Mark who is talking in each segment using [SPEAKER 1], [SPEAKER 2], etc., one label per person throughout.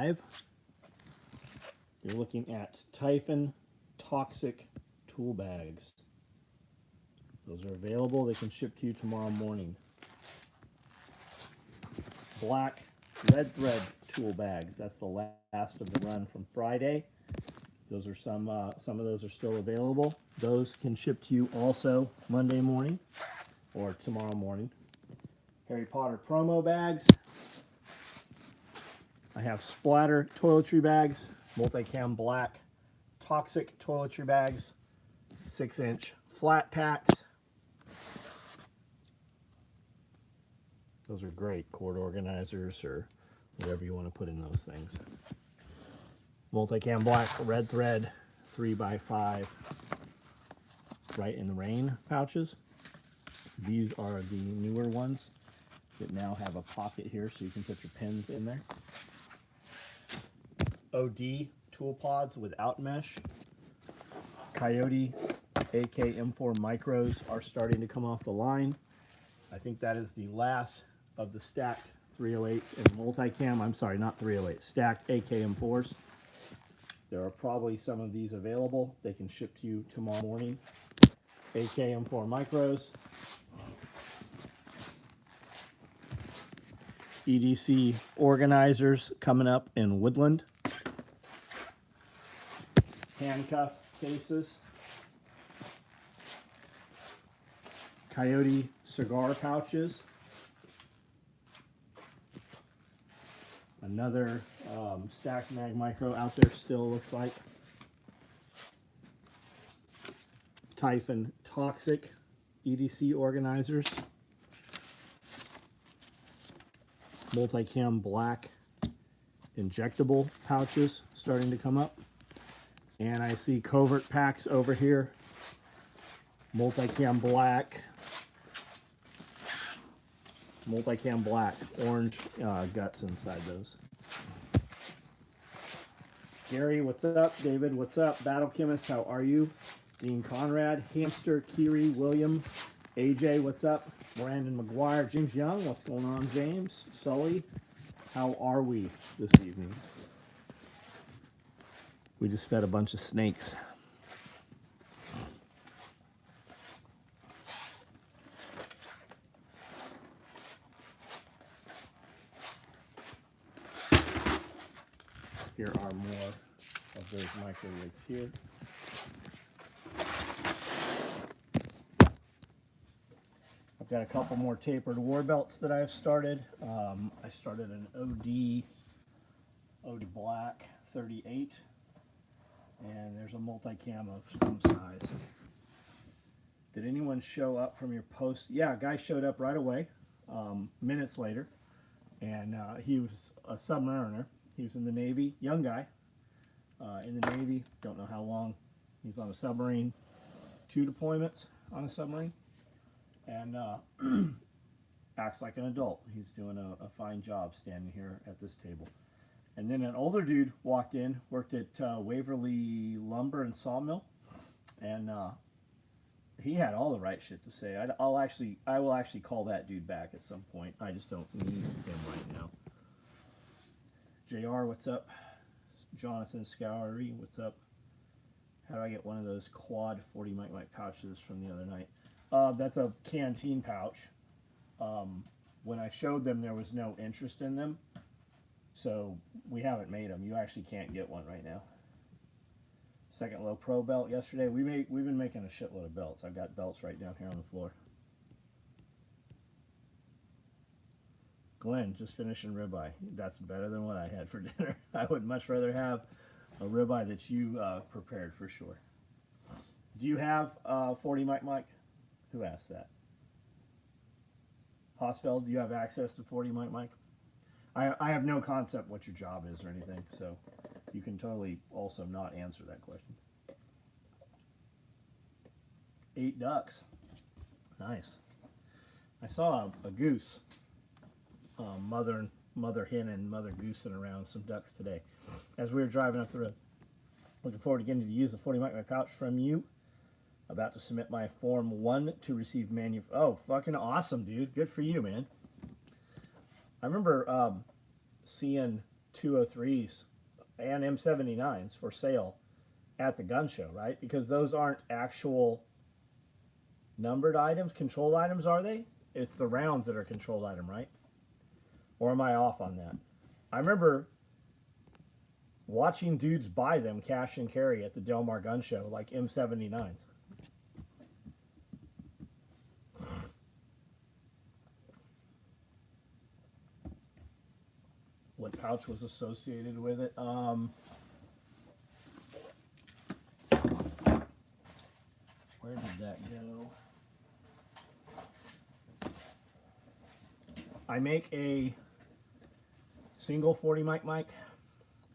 [SPEAKER 1] 5, you're looking at Typhon Toxic tool bags. Those are available. They can ship to you tomorrow morning. Black red thread tool bags. That's the last of the run from Friday. Those are some of those are still available. Those can ship to you also Monday morning or tomorrow morning. Harry Potter promo bags. I have splatter toiletry bags, multicam black, toxic toiletry bags, 6-inch flat packs. Those are great cord organizers or whatever you want to put in those things. Multicam black red thread 3x5 right in the rain pouches. These are the newer ones that now have a pocket here so you can put your pins in there. OD tool pods without mesh. Coyote AK M4 micros are starting to come off the line. I think that is the last of the stacked 308s and multicam. I'm sorry, not 308, stacked AK M4s. There are probably some of these available. They can ship to you tomorrow morning. AK M4 micros. EDC organizers coming up in Woodland. Handcuff cases. Coyote cigar pouches. Another stacked mag micro out there still, looks like. Typhon Toxic EDC organizers. Multicam black injectable pouches starting to come up. And I see covert packs over here. Multicam black. Multicam black. Orange guts inside those. Gary, what's up? David, what's up? Battle Chemist, how are you? Dean Conrad, Hamster, Kiri, William, AJ, what's up? Brandon McGuire, James Young, what's going on, James? Sully, how are we this evening? We just fed a bunch of snakes. Here are more of those micro rigs here. I've got a couple more tapered war belts that I've started. I started an OD black 38, and there's a multicam of some size. Did anyone show up from your post? Yeah, a guy showed up right away, minutes later, and he was a submariner. He was in the Navy, young guy, in the Navy. Don't know how long. He's on a submarine, 2 deployments on a submarine, and acts like an adult. He's doing a fine job standing here at this table. And then an older dude walked in, worked at Waverly Lumber and Sawmill, and he had all the right shit to say. I will actually call that dude back at some point. I just don't need him right now. JR, what's up? Jonathan Scowery, what's up? How do I get one of those quad 40 mic pouches from the other night? That's a canteen pouch. When I showed them, there was no interest in them, so we haven't made them. You actually can't get one right now. Second low pro belt yesterday. We've been making a shitload of belts. I've got belts right down here on the floor. Glenn, just finishing ribeye. That's better than what I had for dinner. I would much rather have a ribeye that you prepared for sure. Do you have 40 mic mic? Who asked that? Hosfeld, do you have access to 40 mic mic? I have no concept what your job is or anything, so you can totally also not answer that question. 8 ducks. Nice. I saw a goose. Mother hen and mother goosing around some ducks today as we were driving up the road. Looking forward to getting to use the 40 mic pouch from you. About to submit my Form 1 to receive Oh, fucking awesome, dude. Good for you, man. I remember seeing 203s and M79s for sale at the gun show, right? Because those aren't actual numbered items, controlled items, are they? It's the rounds that are controlled item, right? Or am I off on that? I remember watching dudes buy them cash and carry at the Del Mar gun show, like M79s. What pouch was associated with it? Where did that go? I make a single 40 mic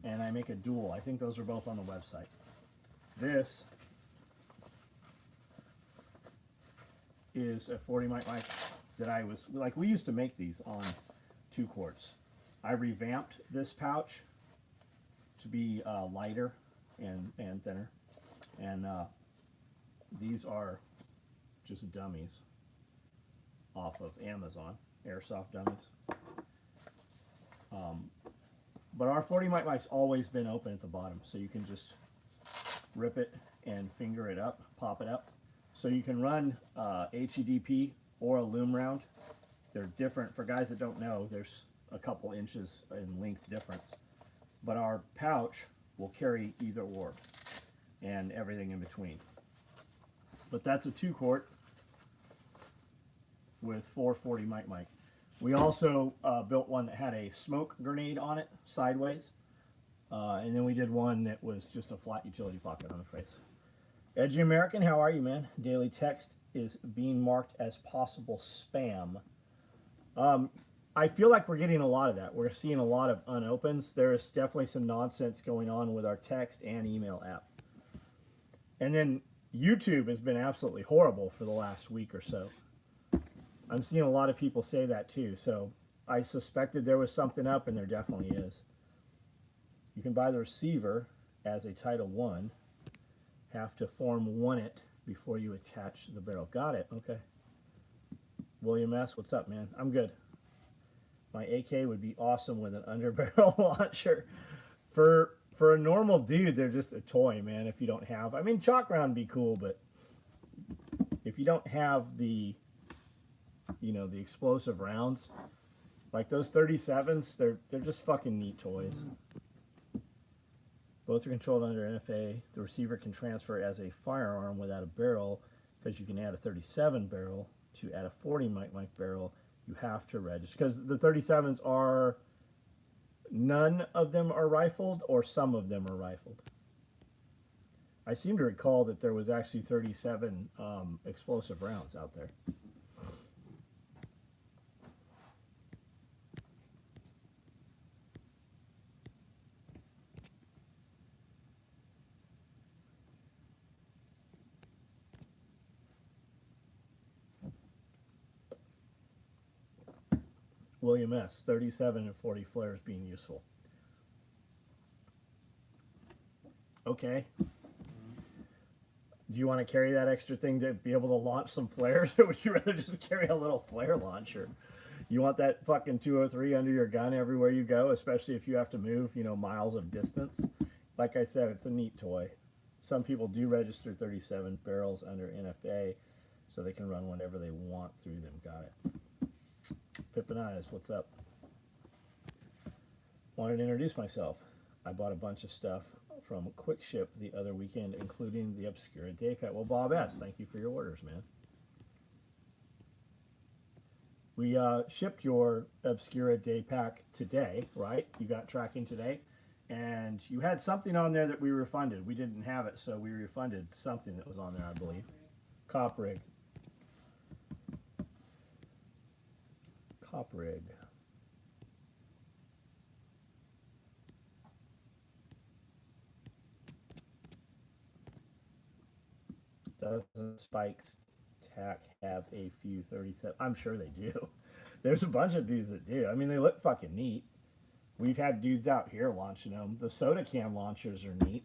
[SPEAKER 1] and I make a dual. I think those are both on the website. This is a 40 mic that I was, like, we used to make these on 2 quarts. I revamped this pouch to be lighter and thinner. And these are just dummies off of Amazon, airsoft dummies. But our 40 mic's always been open at the bottom, so you can just rip it and finger it up, pop it up. So you can run HEDP or a loom round. They're different. For guys that don't know, there's a couple inches in length difference. But our pouch will carry either or and everything in between. But that's a 2 quart with 440 mic. We also built one that had a smoke grenade on it sideways. And then we did one that was just a flat utility pocket on the face. Edgy American, how are you, man? Daily text is being marked as possible spam. I feel like we're getting a lot of that. We're seeing a lot of unopens. There is definitely some nonsense going on with our text and email app. And then YouTube has been absolutely horrible for the last week or so. I'm seeing a lot of people say that too. So I suspected there was something up, and there definitely is. You can buy the receiver as a Title I. Have to form one it before you attach the barrel. Got it. Okay. William S., what's up, man? I'm good. My AK would be awesome with an underbarrel launcher. For a normal dude, they're just a toy, man. If you don't have, I mean, chalk round would be cool, but if you don't have the, you know, the explosive rounds, like those 37s, they're just fucking neat toys. Both are controlled under NFA. The receiver can transfer as a firearm without a barrel, because you can add a 37 barrel. To add a 40 mic barrel, you have to register, because the 37s are, none of them are rifled, or some of them are rifled. I seem to recall that there was actually 37 explosive rounds out there. William S., 37 and 40 flares being useful. Okay. Do you want to carry that extra thing to be able to launch some flares, or would you rather just carry a little flare launcher? You want that fucking 203 under your gun everywhere you go, especially if you have to move, you know, miles of distance. Like I said, it's a neat toy. Some people do register 37 barrels under NFA, so they can run whenever they want through them. Got it. Pippinized, what's up? Wanted to introduce myself. I bought a bunch of stuff from Quick Ship the other weekend, including the Obscura Day Pack. Well, Bob S., thank you for your orders, man. We shipped your Obscura Day Pack today, right? You got tracking today, and you had something on there that we refunded. We didn't have it, so we refunded something that was on there, I believe. Cop rig. Cop rig. Doesn't Spike's Tack have a few 37? I'm sure they do. There's a bunch of dudes that do. I mean, they look fucking neat. We've had dudes out here launching them. The soda can launchers are neat.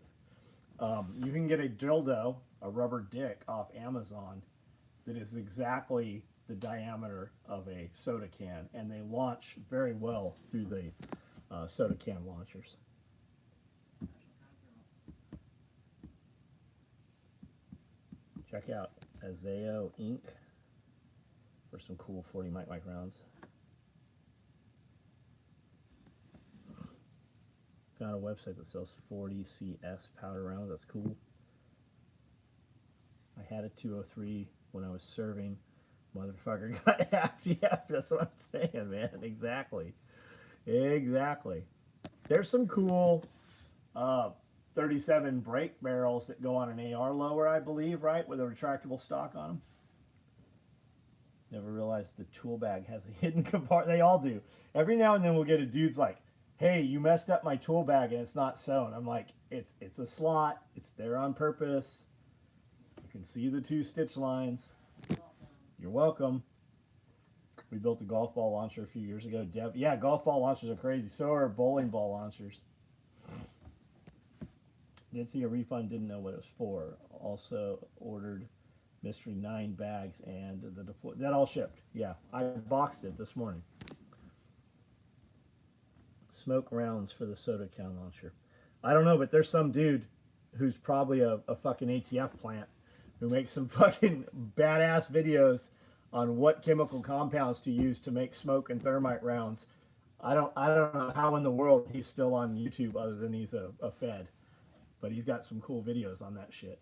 [SPEAKER 1] You can get a dildo, a rubber dick, off Amazon that is exactly the diameter of a soda can, and they launch very well through the soda can launchers. Check out Azeo Inc. for some cool 40 mic rounds. Found a website that sells 40 CS powder rounds. That's cool. I had a 203 when I was serving. Motherfucker got half. Yeah, that's what I'm saying, man. Exactly. Exactly. There's some cool 37 brake barrels that go on an AR lower, I believe, right? With a retractable stock on them. Never realized the tool bag has a hidden compartment. They all do. Every now and then we'll get a dude's like, hey, you messed up my tool bag and it's not sewn. I'm like, it's a slot. It's there on purpose. You can see the 2 stitch lines. You're welcome. We built a golf ball launcher a few years ago. Yeah, golf ball launchers are crazy. So are bowling ball launchers. Did see a refund, didn't know what it was for. Also ordered mystery 9 bags and the deploy. That all shipped. Yeah, I boxed it this morning. Smoke rounds for the soda can launcher. I don't know, but there's some dude who's probably a fucking ATF plant who makes some fucking badass videos on what chemical compounds to use to make smoke and thermite rounds. I don't know how in the world he's still on YouTube other than he's a Fed. But he's got some cool videos on that shit.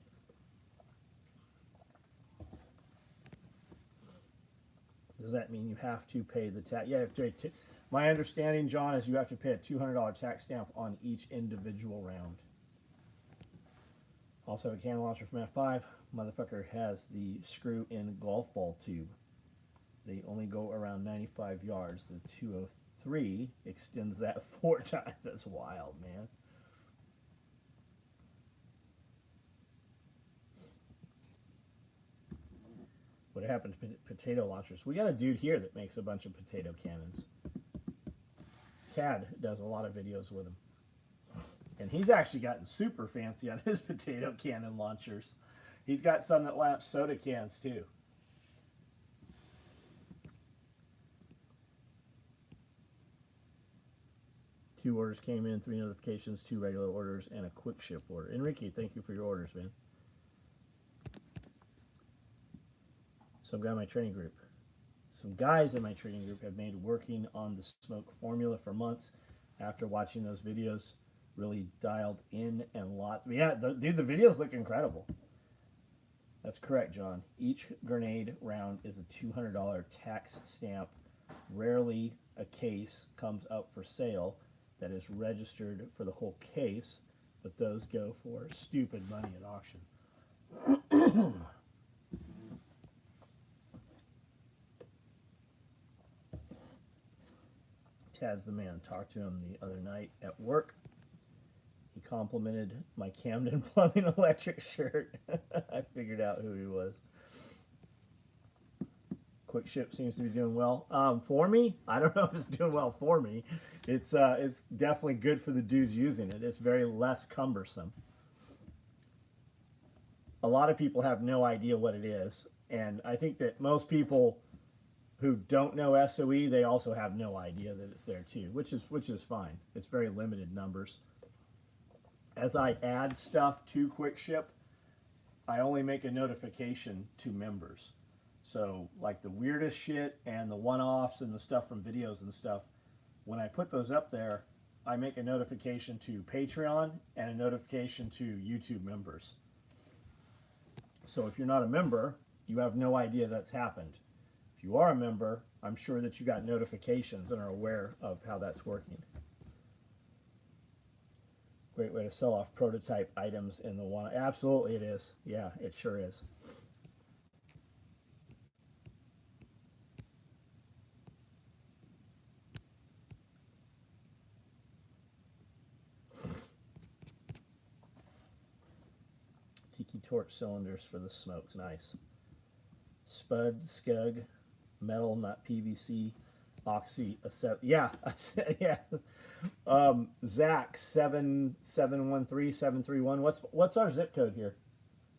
[SPEAKER 1] Does that mean you have to pay the tax? Yeah, my understanding, John, is you have to pay a $200 tax stamp on each individual round. Also have a can launcher from F5. Motherfucker has the screw-in golf ball tube. They only go around 95 yards. The 203 extends that 4 times. That's wild, man. What happened to potato launchers? We got a dude here that makes a bunch of potato cannons. Tad does a lot of videos with him. And he's actually gotten super fancy on his potato cannon launchers. He's got some that launch soda cans too. Two orders came in, 3 notifications, 2 regular orders, and a quick ship order. Enrique, thank you for your orders, man. Some guys in my training group have made working on the smoke formula for months. After watching those videos, really dialed in and yeah, dude, the videos look incredible. That's correct, John. Each grenade round is a $200 tax stamp. Rarely a case comes up for sale that is registered for the whole case, but those go for stupid money at auction. Tad's the man. Talked to him the other night at work. He complimented my Camden Plumbing Electric shirt. I figured out who he was. Quick Ship seems to be doing well. For me, I don't know if it's doing well for me. It's definitely good for the dudes using it. It's very less cumbersome. A lot of people have no idea what it is, and I think that most people who don't know SOE, they also have no idea that it's there too, which is fine. It's very limited numbers. As I add stuff to Quick Ship, I only make a notification to members. So like the weirdest shit and the one-offs and the stuff from videos and stuff, when I put those up there, I make a notification to Patreon and a notification to YouTube members. So if you're not a member, you have no idea that's happened. If you are a member, I'm sure that you got notifications and are aware of how that's working. Great way to sell off prototype items in the one. Absolutely it is. Yeah, it sure is. Tiki torch cylinders for the smokes. Nice. Spud, Scug, metal, not PVC, oxy, yeah, yeah. Zach 7713731. What's our zip code here,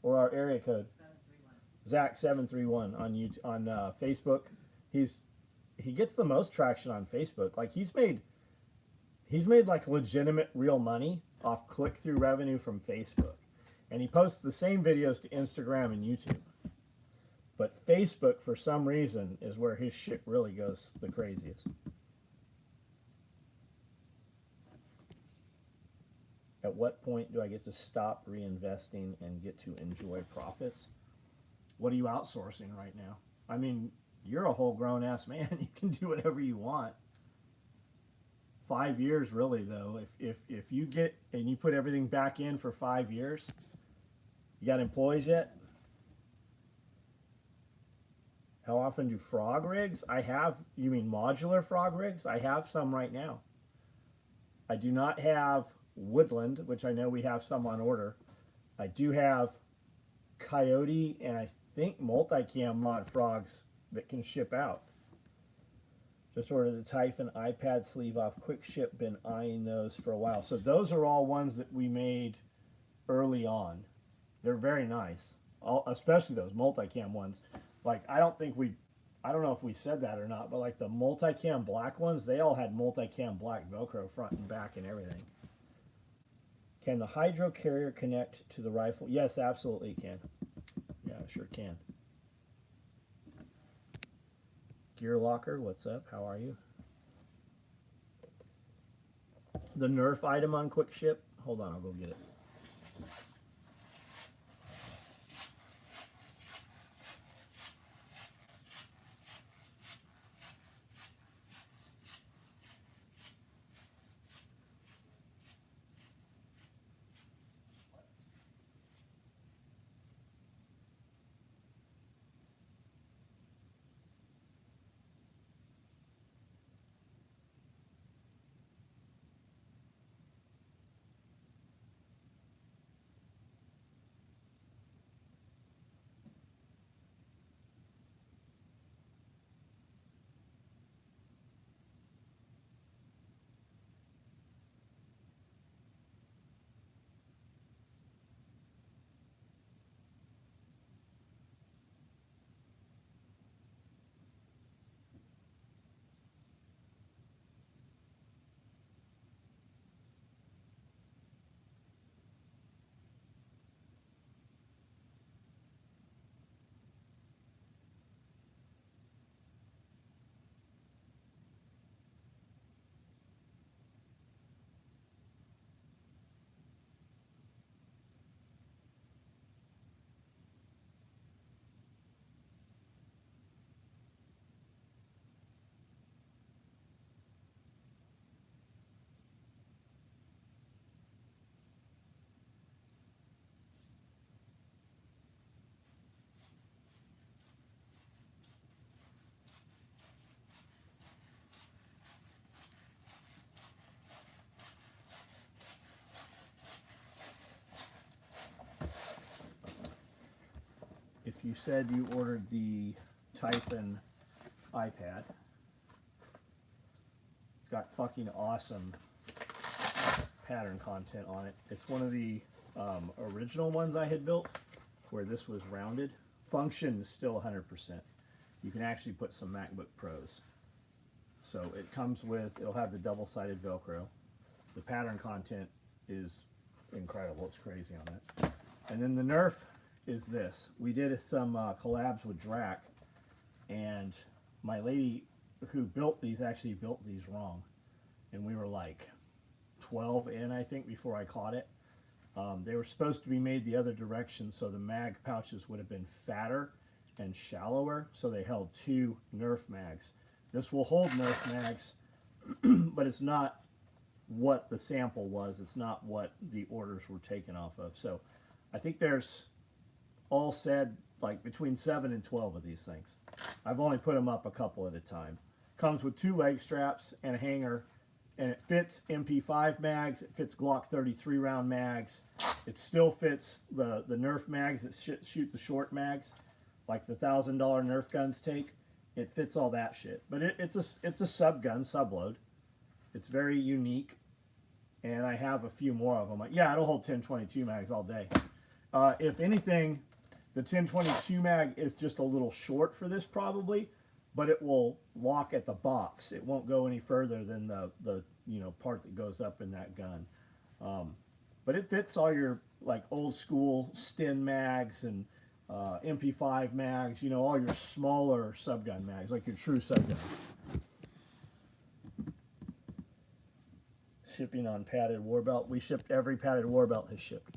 [SPEAKER 1] or our area code? 731. Zach 731 on YouTube, on Facebook. He gets the most traction on Facebook. Like he's He's made like legitimate real money off click-through revenue from Facebook. And he posts the same videos to Instagram and YouTube. But Facebook, for some reason, is where his shit really goes the craziest. At what point do I get to stop reinvesting and get to enjoy profits? What are you outsourcing right now? I mean, you're a whole grown-ass man. You can do whatever you want. 5 years, really, though. If you get and you put everything back in for 5 years, you got employees yet? How often do frog rigs? I have, you mean modular frog rigs? I have some right now. I do not have woodland, which I know we have some on order. I do have coyote and I think multicam mod frogs that can ship out. Just ordered the Typhon iPad sleeve off quick ship, been eyeing those for a while. So those are all ones that we made early on. They're very nice, especially those multicam ones. Like, I don't know if we said that or not, but like the multicam black ones, they all had multicam black Velcro front and back and everything. Can the hydro carrier connect to the rifle? Yes, absolutely can. Yeah, sure can. Gear Locker, what's up? How are you? The Nerf item on quick ship. Hold on, I'll go get it. If you said you ordered the Typhon iPad, it's got fucking awesome pattern content on it. It's one of the original ones I had built where this was rounded. Function is still 100%. You can actually put some MacBook Pros. So it comes with, it'll have the double-sided Velcro. The pattern content is incredible. It's crazy on it. And then the Nerf is this. We did some collabs with Drac, and my lady who built these actually built these wrong. And we were like 12 in, I think, before I caught it. They were supposed to be made the other direction, so the mag pouches would have been fatter and shallower, so they held 2 Nerf mags. This will hold Nerf mags, but it's not what the sample was. It's not what the orders were taken off of. So I think there's all said like between 7 and 12 of these things. I've only put them up a couple at a time. Comes with 2 leg straps and a hanger, and it fits MP5 mags, it fits Glock 33 round mags, it still fits the Nerf mags that shoot the short mags, like the $1,000 Nerf guns take. It fits all that shit. But it's a Subgun subload. It's very unique, and I have a few more of them. Yeah, it'll hold 1022 mags all day. If anything, the 1022 mag is just a little short for this probably, but it will lock at the box. It won't go any further than the you know, part that goes up in that gun. But it fits all your like old school Sten mags and MP5 mags, you know, all your smaller subgun mags, like your true subguns. Shipping on padded war belt. We shipped every padded war belt has shipped.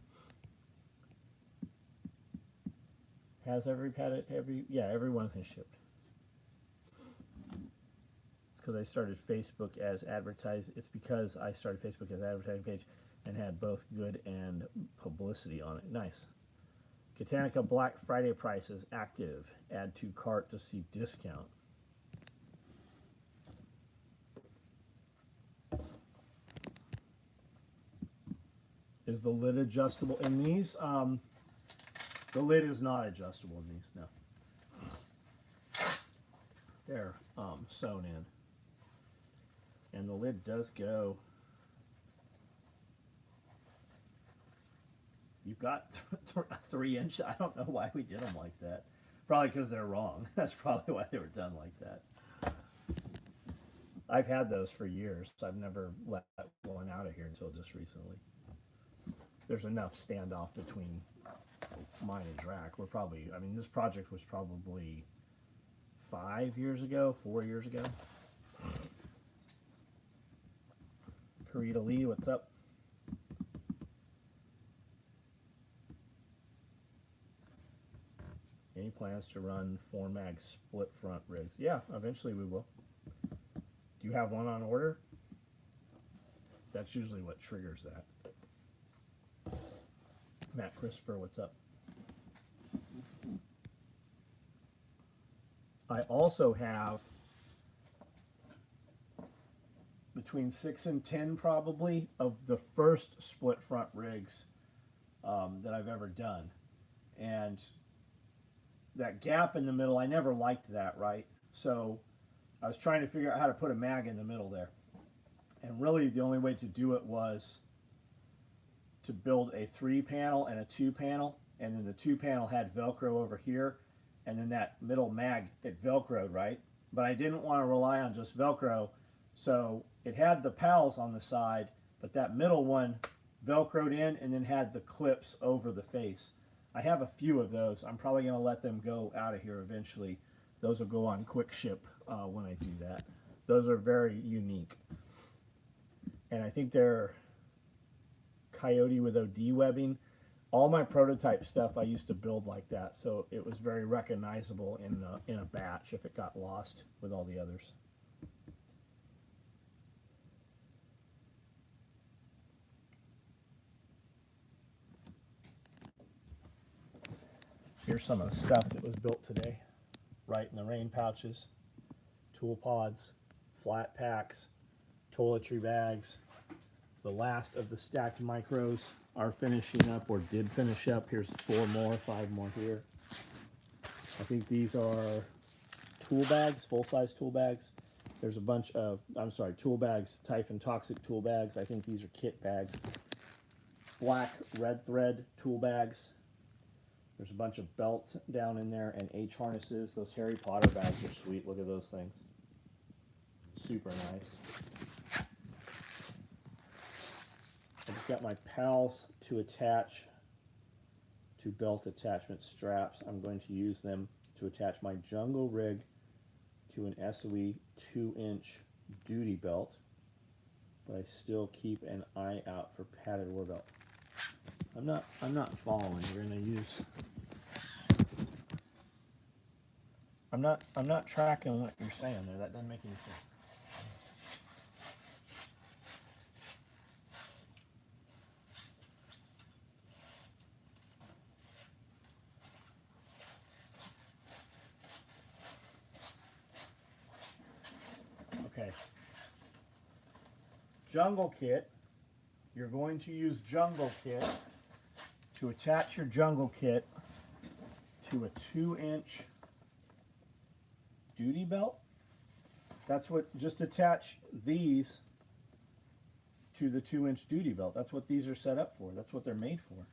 [SPEAKER 1] Has every padded, yeah, everyone has shipped. It's because I started Facebook as advertising. It's because I started Facebook as advertising page and had both good and publicity on it. Nice. Katanica Black Friday prices active. Add to cart to see discount. Is the lid adjustable in these? The lid is not adjustable in these, no. They're sewn in. And the lid does go. You've got 3-inch. I don't know why we did them like that. Probably because they're wrong. That's probably why they were done like that. I've had those for years. So I've never let one out of here until just recently. There's enough standoff between mine and Drac. We're probably, I mean, this project was probably 5 years ago, 4 years ago. Karita Lee, what's up? Any plans to run 4-mag split front rigs? Yeah, eventually we will. Do you have one on order? That's usually what triggers that. Matt Christopher, what's up? I also have between 6 and 10 probably of the first split front rigs that I've ever done. And that gap in the middle, I never liked that, right? So I was trying to figure out how to put a mag in the middle there. And really the only way to do it was to build a 3-panel and a 2-panel, and then the 2-panel had Velcro over here, and then that middle mag, it Velcroed, right? But I didn't want to rely on just Velcro, so it had the pals on the side, but that middle one Velcroed in and then had the clips over the face. I have a few of those. I'm probably going to let them go out of here eventually. Those will go on quick ship when I do that. Those are very unique. And I think they're Coyote with OD webbing. All my prototype stuff I used to build like that, so it was very recognizable in a batch if it got lost with all the others. Here's some of the stuff that was built today. Right in the rain pouches, tool pods, flat packs, toiletry bags. The last of the stacked micros are finishing up, or did finish up. Here's 4 more, 5 more here. I think these are tool bags, full-size tool bags. There's a bunch of, I'm sorry, tool bags, Typhon Toxic tool bags. I think these are kit bags. Black red thread tool bags. There's a bunch of belts down in there and H harnesses. Those Harry Potter bags are sweet. Look at those things. Super nice. I just got my pals to attach to belt attachment straps. I'm going to use them to attach my jungle rig to an SOE 2-inch duty belt, but I still keep an eye out for padded war belt. I'm not following. You're going to use. I'm not tracking what you're saying there. That doesn't make any sense. Okay. Jungle kit. You're going to use jungle kit to attach your jungle kit to a 2-inch duty belt. That's what, just attach these to the 2-inch duty belt. That's what these are set up for. That's what they're made for.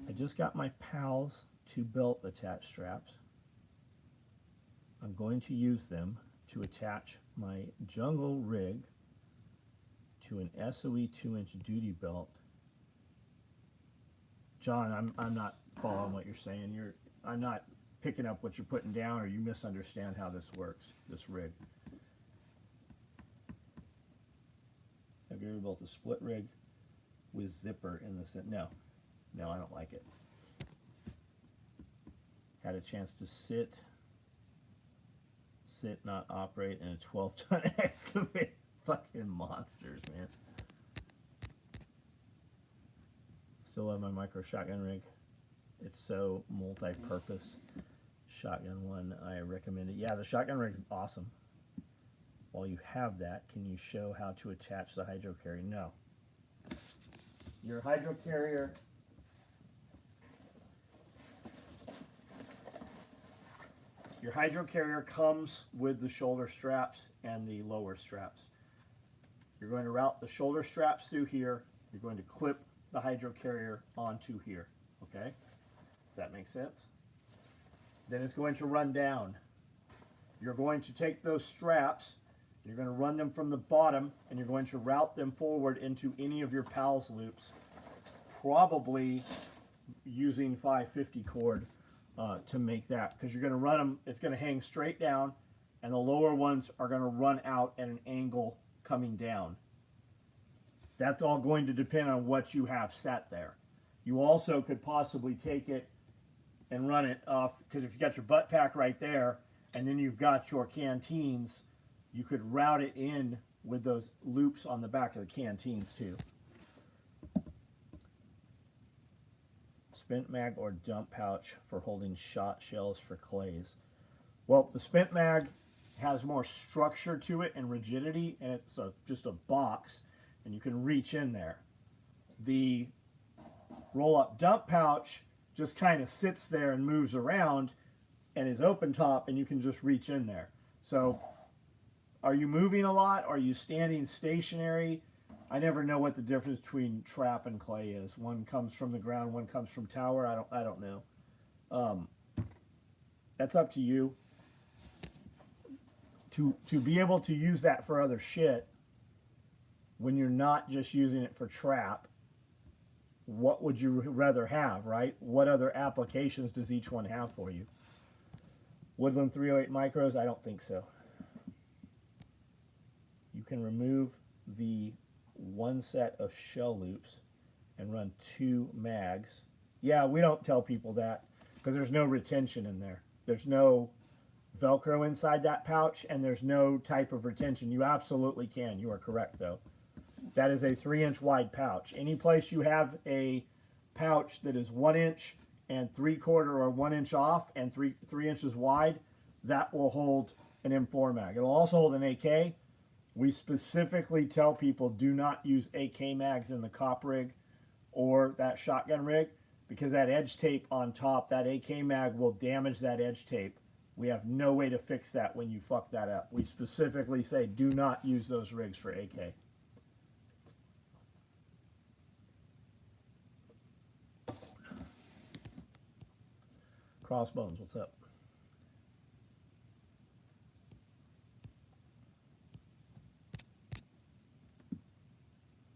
[SPEAKER 1] I just got my pals 2 belt attach straps. I'm going to use them to attach my jungle rig to an SOE 2-inch duty belt. John, I'm not following what you're saying. I'm not picking up what you're putting down, or you misunderstand how this works, this rig. Have you ever built a split rig with zipper in the center? No. No, I don't like it. Had a chance to sit, not operate in a 12-ton excavator. Fucking monsters, man. Still love my micro shotgun rig. It's so multi-purpose. Shotgun one, I recommend it. Yeah, the shotgun rig is awesome. While you have that, can you show how to attach the hydro carrier? No. Your hydro carrier comes with the shoulder straps and the lower straps. You're going to route the shoulder straps through here. You're going to clip the hydro carrier onto here. Okay? Does that make sense? Then it's going to run down. You're going to take those straps, you're going to run them from the bottom, and you're going to route them forward into any of your PALS loops, probably using 550 cord to make that, because you're going to run them, it's going to hang straight down, and the lower ones are going to run out at an angle coming down. That's all going to depend on what you have set there. You also could possibly take it and run it off, because if you got your butt pack right there, and then you've got your canteens, you could route it in with those loops on the back of the canteens too. Spent mag or dump pouch for holding shot shells for clays. Well, the spent mag has more structure to it and rigidity, and it's just a box, and you can reach in there. The roll-up dump pouch just kind of sits there and moves around and is open top, and you can just reach in there. So are you moving a lot? Are you standing stationary? I never know what the difference between trap and clay is. One comes from the ground, one comes from tower. I don't know. That's up to you. To be able to use that for other shit, when you're not just using it for trap, what would you rather have, right? What other applications does each one have for you? Woodland 308 micros? I don't think so. You can remove the one set of shell loops and run 2 mags. Yeah, we don't tell people that because there's no retention in there. There's no Velcro inside that pouch, and there's no type of retention. You absolutely can. You are correct, though. That is a 3-inch wide pouch. Any place you have a pouch that is 1 inch and 3/4 or 1 inch off and 3 inches wide, that will hold an M4 mag. It'll also hold an AK. We specifically tell people do not use AK mags in the cop rig or that shotgun rig, because that edge tape on top, that AK mag will damage that edge tape. We have no way to fix that when you fuck that up. We specifically say do not use those rigs for AK. Crossbones, what's up?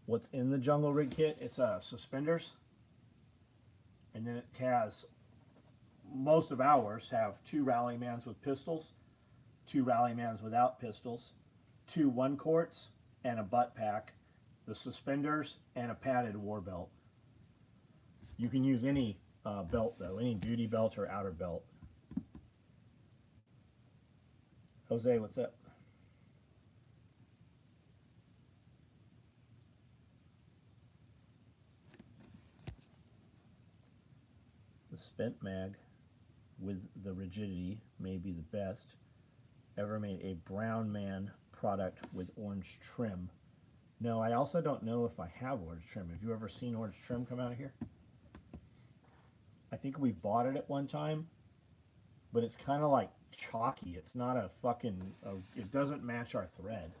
[SPEAKER 1] What's in the jungle rig kit? It's suspenders, and then it has, most of ours have 2 rallymans with pistols, 2 rallymans without pistols, 2 1-quarts, and a butt pack, the suspenders, and a padded war belt. You can use any belt though, any duty belt or outer belt. Jose, what's up? The spent mag with the rigidity may be the best. Ever made a brown man product with orange trim? No, I also don't know if I have orange trim. Have you ever seen orange trim come out of here? I think we bought it at one time, but it's kind of like chalky. It's not a fucking, it doesn't match our thread.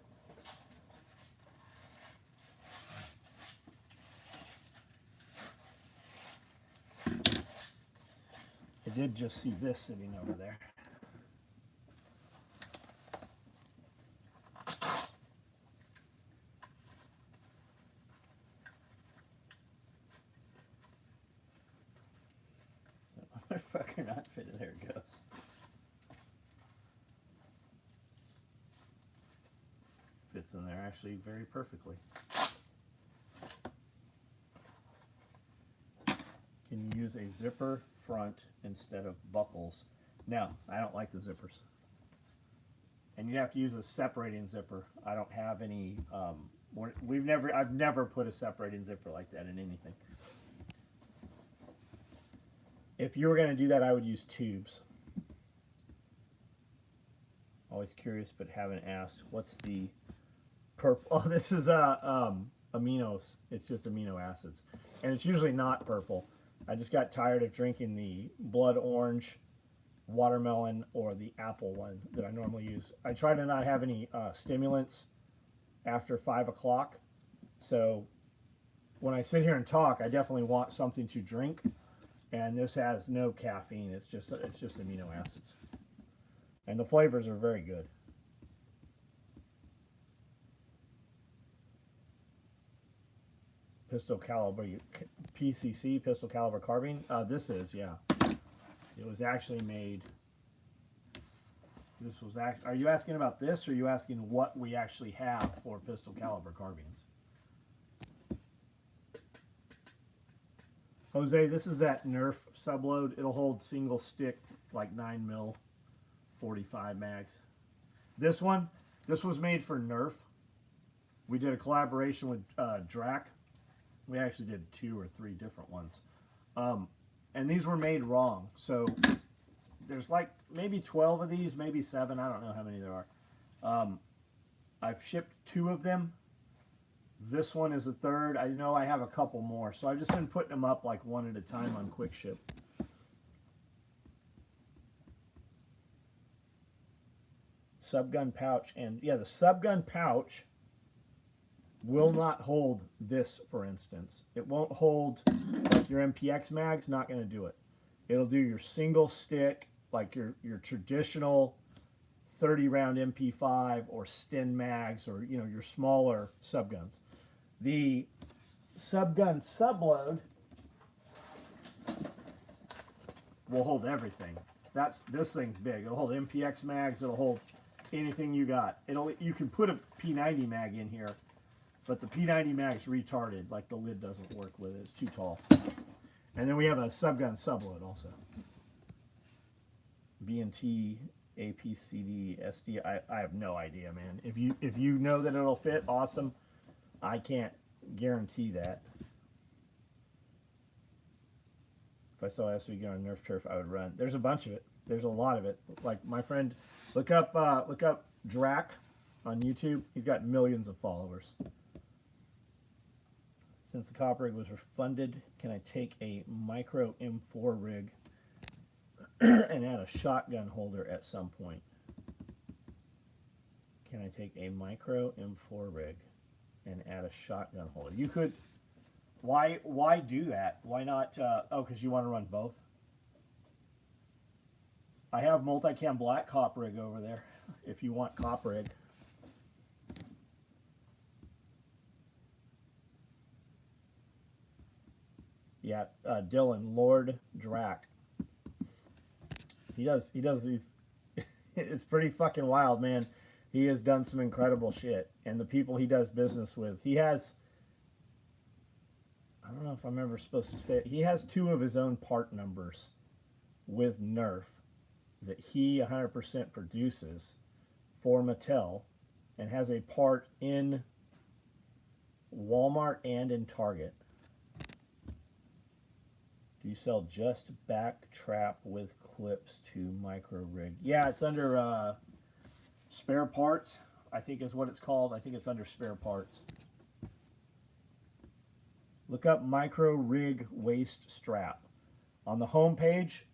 [SPEAKER 1] I did just see this sitting over there. Motherfucker not fitted. There it goes. Fits in there actually very perfectly. Can you use a zipper front instead of buckles? No, I don't like the zippers. And you have to use a separating zipper. I don't have any. I've never put a separating zipper like that in anything. If you were going to do that, I would use tubes. Always curious, but haven't asked. What's the purple? Oh, this is aminos. It's just amino acids, and it's usually not purple. I just got tired of drinking the blood orange, watermelon, or the apple one that I normally use. I try to not have any stimulants after 5 o'clock. So when I sit here and talk, I definitely want something to drink. And this has no caffeine. It's just amino acids. And the flavors are very good. Pistol caliber, PCC, pistol caliber carbine. This is, yeah. It was actually made. This was are you asking about this, or are you asking what we actually have for pistol caliber carbines? Jose, this is that Nerf subload. It'll hold single stick, like 9mm 45 mags. This one, this was made for Nerf. We did a collaboration with Drac. We actually did 2 or 3 different ones. And these were made wrong. So there's like maybe 12 of these, maybe 7. I don't know how many there are. I've shipped 2 of them. This one is the 3rd. I know I have a couple more. So I've just been putting them up like one at a time on quick ship. Subgun pouch. And yeah, the Subgun pouch will not hold this, for instance. It won't hold like your MPX mags, not going to do it. It'll do your single stick, like your traditional 30 round MP5 or Sten mags, or your smaller subguns. The Subgun subload will hold everything. This thing's big. It'll hold MPX mags, it'll hold anything you got. You can put a P90 mag in here, but the P90 mag's retarded. Like, the lid doesn't work with it. It's too tall. And then we have a Subgun subload also. B&T, APCD, SD. I have no idea, man. If you know that it'll fit, awesome. I can't guarantee that. If I saw SOE get on Nerf turf, I would run. There's a bunch of it. There's a lot of it. Like my friend, look up Drac on YouTube. He's got millions of followers. Since the copper rig was refunded, can I take a micro M4 rig and add a shotgun holder at some point? Can I take a micro M4 rig and add a shotgun holder? You could. Why do that? Why not? Oh, because you want to run both. I have multicam black cop rig over there if you want cop rig. Yeah, Dylan, Lord Drac. He does these. It's pretty fucking wild, man. He has done some incredible shit, and the people he does business with, he has. I don't know if I'm ever supposed to say it. He has 2 of his own part numbers with Nerf that he 100% produces for Mattel, and has a part in Walmart and in Target. Do you sell just back trap with clips to micro rig? Yeah, it's under spare parts, I think is what it's called. I think it's under spare parts. Look up micro rig waist strap. On the home page,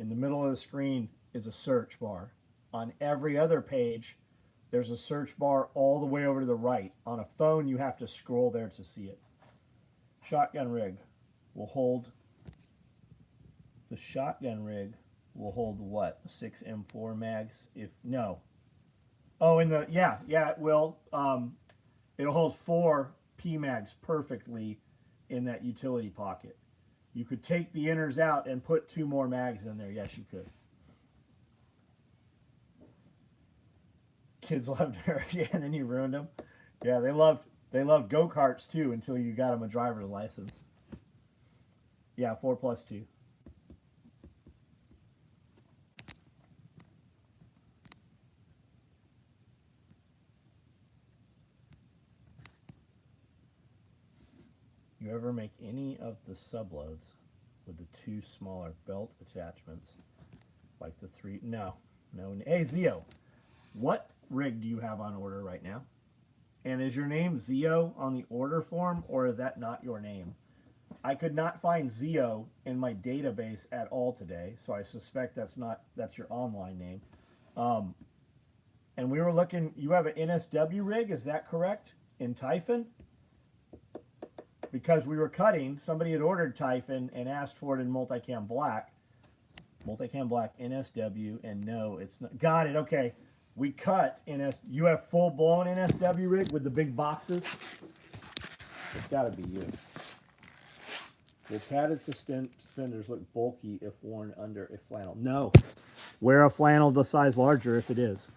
[SPEAKER 1] in the middle of the screen is a search bar. On every other page, there's a search bar all the way over to the right. On a phone, you have to scroll there to see it. Shotgun rig will hold. The shotgun rig will hold what? 6 M4 mags? If no. Oh, yeah, it will. It'll hold 4 P mags perfectly in that utility pocket. You could take the inners out and put 2 more mags in there. Yes, you could. Kids loved her. Yeah, and then you ruined them. Yeah, they love go-karts too until you got them a driver's license. Yeah, 4+2. You ever make any of the subloads with the 2 smaller belt attachments, like the 3? No. Hey, Zio, what rig do you have on order right now? And is your name Zio on the order form, or is that not your name? I could not find Zio in my database at all today, so I suspect that's your online name. And we were looking. You have an NSW rig, is that correct? In Typhon? Because we were cutting, somebody had ordered Typhon and asked for it in multicam black. Multicam black, NSW, and no, it's not. Got it, okay. We cut you have full-blown NSW rig with the big boxes? It's got to be you. Will padded suspenders look bulky if worn under a flannel? No. Wear a flannel the size larger if it is.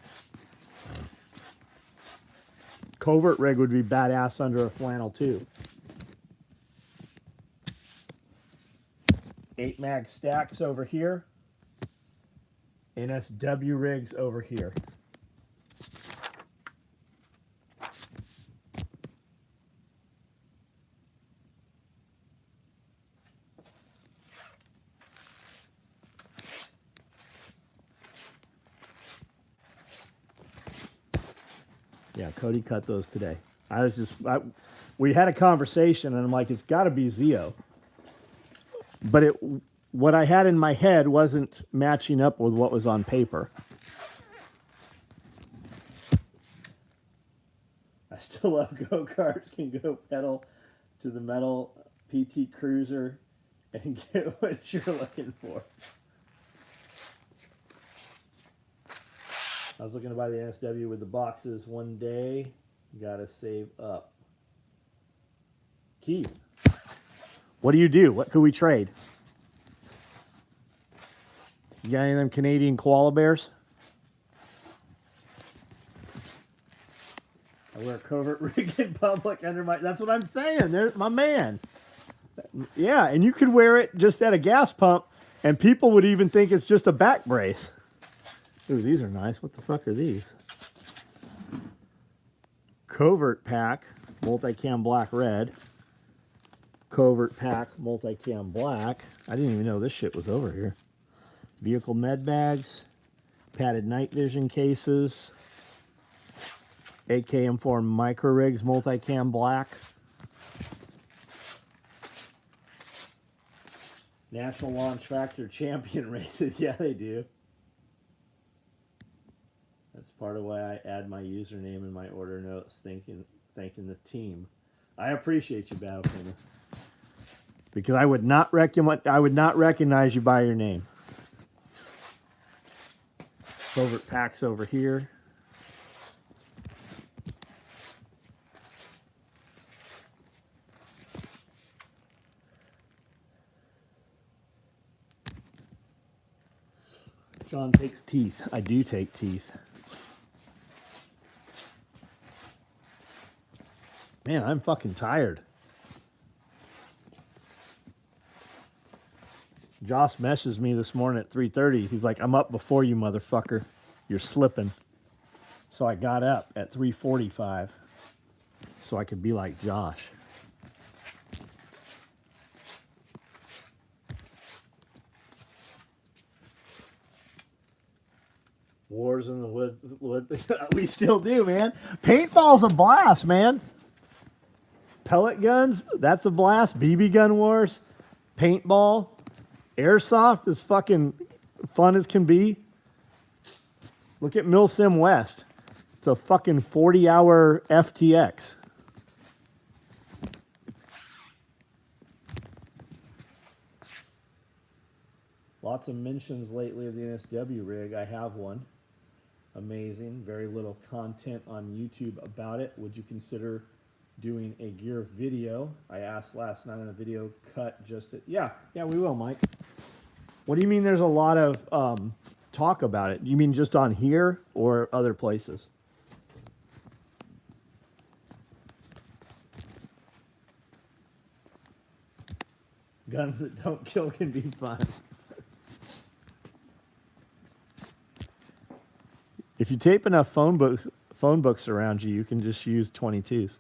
[SPEAKER 1] Covert rig would be badass under a flannel too. 8 mag stacks over here. NSW rigs over here. Yeah, Cody cut those today. We had a conversation and I'm like, it's got to be Zio. But what I had in my head wasn't matching up with what was on paper. I still love go-karts. Can go pedal to the metal PT Cruiser and get what you're looking for. I was looking to buy the NSW with the boxes one day. Gotta save up. Keith, what do you do? What could we trade? You got any of them Canadian koala bears? I wear a covert rig in public under my... That's what I'm saying. There's my man. Yeah, and you could wear it just at a gas pump, and people would even think it's just a back brace. Ooh, these are nice. What the fuck are these? Covert pack, multicam black red. Covert pack, multicam black. I didn't even know this shit was over here. Vehicle med bags, padded night vision cases, AKM4 micro rigs, multicam black. National Lawn Tractor Champion races. Yeah, they do. That's part of why I add my username in my order notes, thanking the team. I appreciate you, Battle Chemist. Because I would not recognize you by your name. Covert packs over here. John takes teeth. I do take teeth. Man, I'm fucking tired. Josh messages me this morning at 3:30. He's like, I'm up before you, motherfucker. You're slipping. So I got up at 3:45 so I could be like Josh. Wars in the wood. We still do, man. Paintball's a blast, man. Pellet guns, that's a blast. BB gun wars, paintball, airsoft is fucking fun as can be. Look at Milsim West. It's a fucking 40-hour FTX. Lots of mentions lately of the NSW rig. I have one. Amazing. Very little content on YouTube about it. Would you consider doing a gear video. I asked last night on the video cut just to, yeah, we will, Mike. What do you mean there's a lot of talk about it? You mean just on here or other places? Guns that don't kill can be fun. If you tape enough phone books around you, you can just use 22s.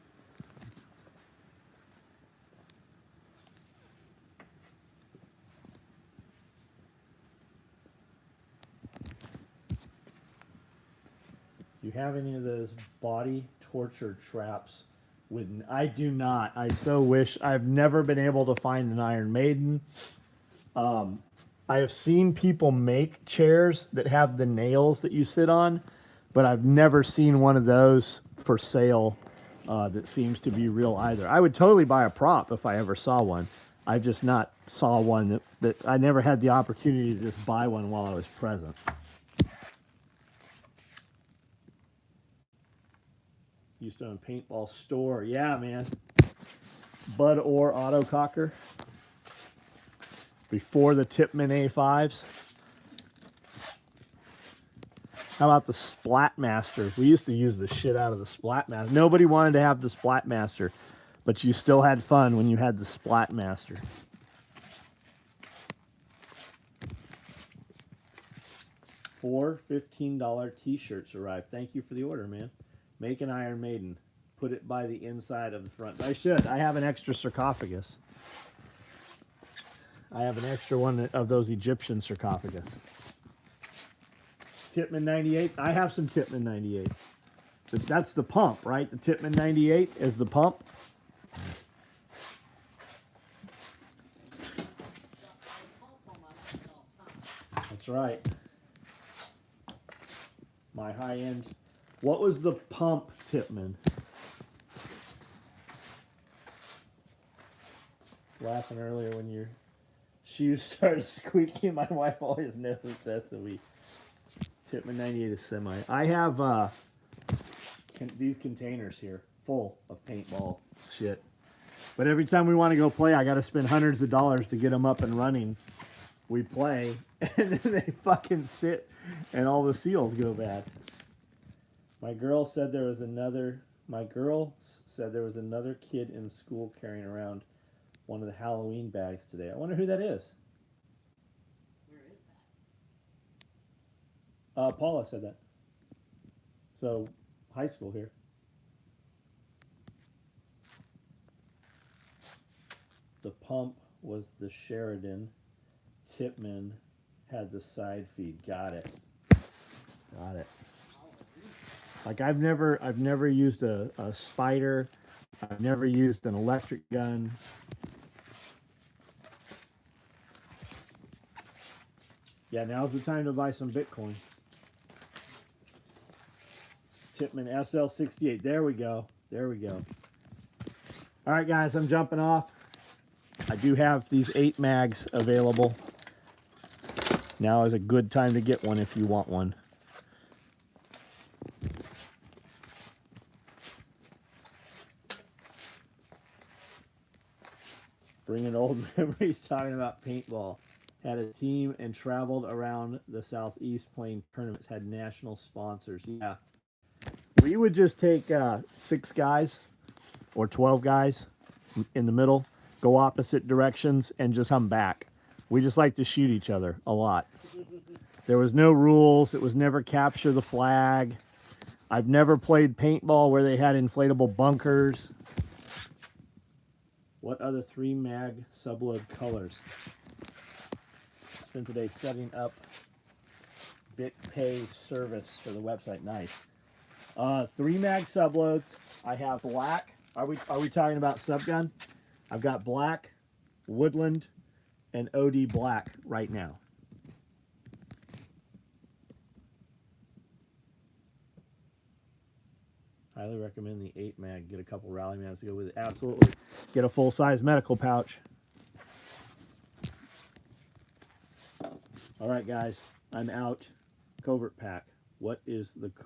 [SPEAKER 1] Do you have any of those body torture traps? I do not. I so wish. I've never been able to find an Iron Maiden. I have seen people make chairs that have the nails that you sit on, but I've never seen one of those for sale that seems to be real either. I would totally buy a prop if I ever saw one. I just not saw one that I never had the opportunity to just buy one while I was present. Used to own a paintball store. Yeah, man. Bud Orr autococker. Before the Tipman A5s. How about the Splatmaster? We used to use the shit out of the Splatmaster. Nobody wanted to have the Splatmaster, but you still had fun when you had the Splatmaster. Four $15 t-shirts arrived. Thank you for the order, man. Make an Iron Maiden. Put it by the inside of the front. I should. I have an extra sarcophagus. I have an extra one of those Egyptian sarcophagus. Tipman 98s. I have some Tipman 98s. That's the pump, right? The Tipman 98 is the pump. That's right. My high-end. What was the pump, Tipman? Laughing earlier when your shoes started squeaking. My wife always knows that's SOE. Tipman 98 is semi. I have these containers here full of paintball shit. But every time we want to go play, I got to spend hundreds of dollars to get them up and running. We play, and then they fucking sit, and all the seals go bad. My girl said there was another kid in school carrying around one of the Halloween bags today. I wonder who that is.
[SPEAKER 2] Where is that?
[SPEAKER 1] Paula said that. So, high school here. The pump was the Sheridan. Tipman had the side feed. Got it. Got it. Like I've never used a spider. I've never used an electric gun. Yeah, now's the time to buy some Bitcoin. Tipman SL68. There we go. There we go. All right, guys, I'm jumping off. I do have these 8 mags available. Now is a good time to get one if you want one. Bringing old memories, talking about paintball. Had a team and traveled around the Southeast playing tournaments. Had national sponsors. Yeah. We would just take 6 guys or 12 guys in the middle, go opposite directions, and just come back. We just like to shoot each other a lot. There was no rules. It was never capture the flag. I've never played paintball where they had inflatable bunkers. What other 3 mag subload colors? Spent today setting up BitPay service for the website. Nice. 3 mag subloads. I have black. Are we talking about Subgun? I've got black, woodland, and OD black right now. Highly recommend the 8 mag. Get a couple rally mags to go with it. Absolutely. Get a full-size medical pouch. All right, guys. I'm out. Covert pack. What is the covert?